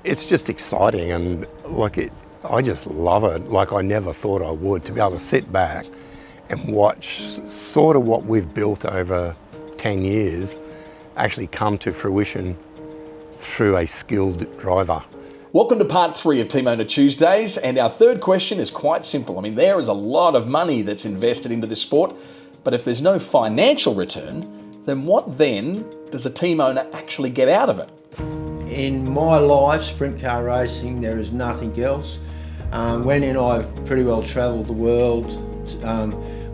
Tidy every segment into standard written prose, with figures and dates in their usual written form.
It's just exciting, and I just love it. Like, I never thought I would, to be able to sit back and watch sort of what we've built over 10 years actually come to fruition through a skilled driver. Welcome to part 3 of Team Owner Tuesdays, and our third question is quite simple. I mean, there is a lot of money that's invested into this sport, but if there's no financial return, then what then does a team owner actually get out of it? In my life, sprint car racing, there is nothing else. Wendy and I have pretty well travelled the world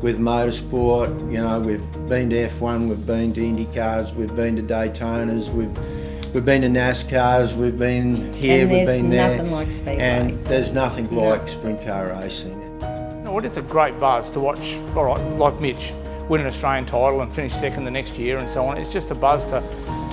with motorsport. You know, we've been to F1, we've been to Indy cars, we've been to Daytonas, we've been to NASCARs, we've been here, we've been there. And there's nothing like Speedway. And there's nothing like sprint car racing. Well, it's a great buzz to watch, all right, like Mitch, win an Australian title and finish second the next year and so on. It's just a buzz to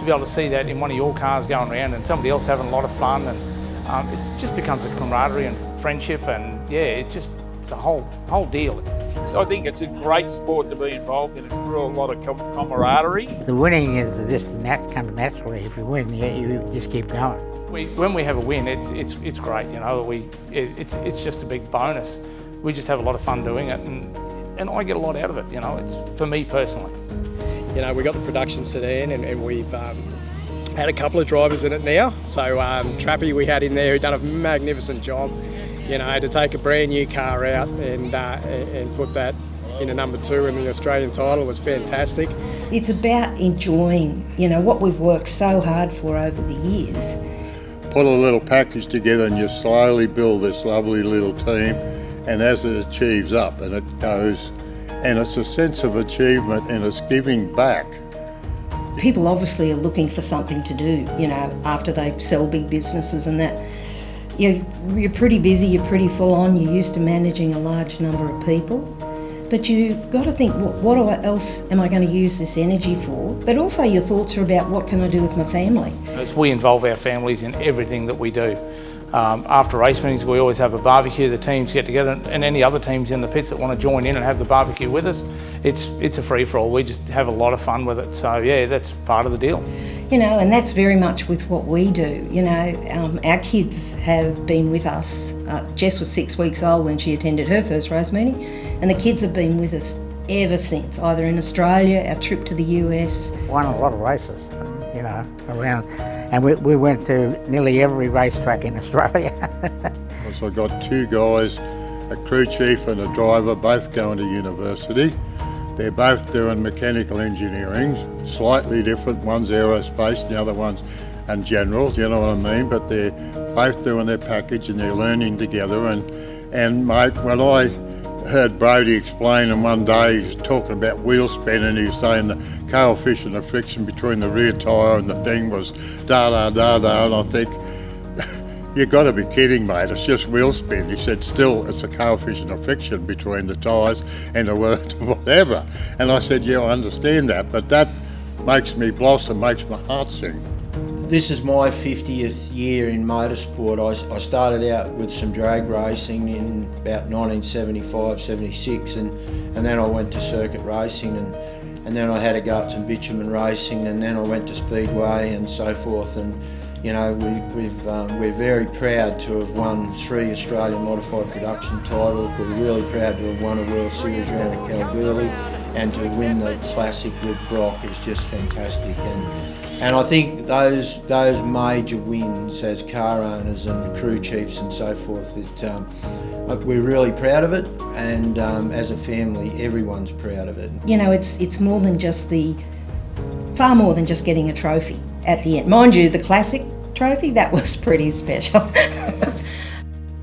be able to see that in one of your cars going around and somebody else having a lot of fun, and it just becomes a camaraderie and friendship, and yeah, it's a whole deal. So I think it's a great sport to be involved in. It's through a lot of camaraderie. The winning is just comes naturally. If you win, you just keep going. When we have a win, it's great. You know, it's just a big bonus. We just have a lot of fun doing it, and I get a lot out of it. You know, it's for me personally. You know, we got the production sedan, and we've had a couple of drivers in it now. So Trappy we had in there who done a magnificent job. You know, to take a brand new car out and put that in a number 2 in the Australian title was fantastic. It's about enjoying, you know, what we've worked so hard for over the years. Put a little package together and you slowly build this lovely little team, and as it achieves up and it goes, and it's a sense of achievement and it's giving back. People obviously are looking for something to do, you know, after they sell big businesses and that. You're pretty busy, you're pretty full on, you're used to managing a large number of people. But you've got to think, what else am I going to use this energy for? But also your thoughts are about, what can I do with my family? As we involve our families in everything that we do. After race meetings, we always have a barbecue. The teams get together, and any other teams in the pits that want to join in and have the barbecue with us, it's a free-for-all. We just have a lot of fun with it. So yeah, that's part of the deal. You know, and that's very much with what we do. You know, our kids have been with us. Jess was 6 weeks old when she attended her first race meeting, and the kids have been with us ever since, either in Australia, our trip to the US. Won a lot of races, you know, around, and we went to nearly every racetrack in Australia. So I got 2 guys, a crew chief and a driver, both going to university. They're both doing mechanical engineering, slightly different. One's aerospace, the other one's and general, you know what I mean? But they're both doing their package and they're learning together. And mate, when I heard Brodie explain, and one day he was talking about wheel spin, and he was saying the coefficient of friction between the rear tyre and the thing was da-da-da-da, and I think, you've got to be kidding, mate, it's just wheel spin. He said, still, it's a coefficient of friction between the tyres and the whatever. And I said, yeah, I understand that, but that makes me blossom, makes my heart sing. This is my 50th year in motorsport. I started out with some drag racing in about 1975, 76, and then I went to circuit racing, and then I had to go at some bitumen racing, and then I went to Speedway and so forth. And you know, we're very proud to have won 3 Australian modified production titles. We're really proud to have won a World Series round at Kalgoorlie, and to win the Classic with Brock is just fantastic. And I think those major wins as car owners and crew chiefs and so forth, we're really proud of it, and as a family, everyone's proud of it. You know, it's far more than just getting a trophy at the end. Mind you, the Classic trophy, that was pretty special.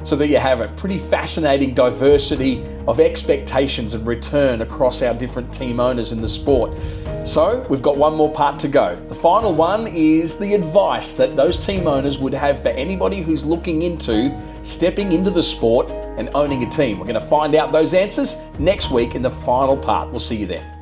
So there you have it, pretty fascinating diversity of expectations and return across our different team owners in the sport. So we've got one more part to go. The final one is the advice that those team owners would have for anybody who's looking into stepping into the sport and owning a team. We're going to find out those answers next week in the final part. We'll see you there.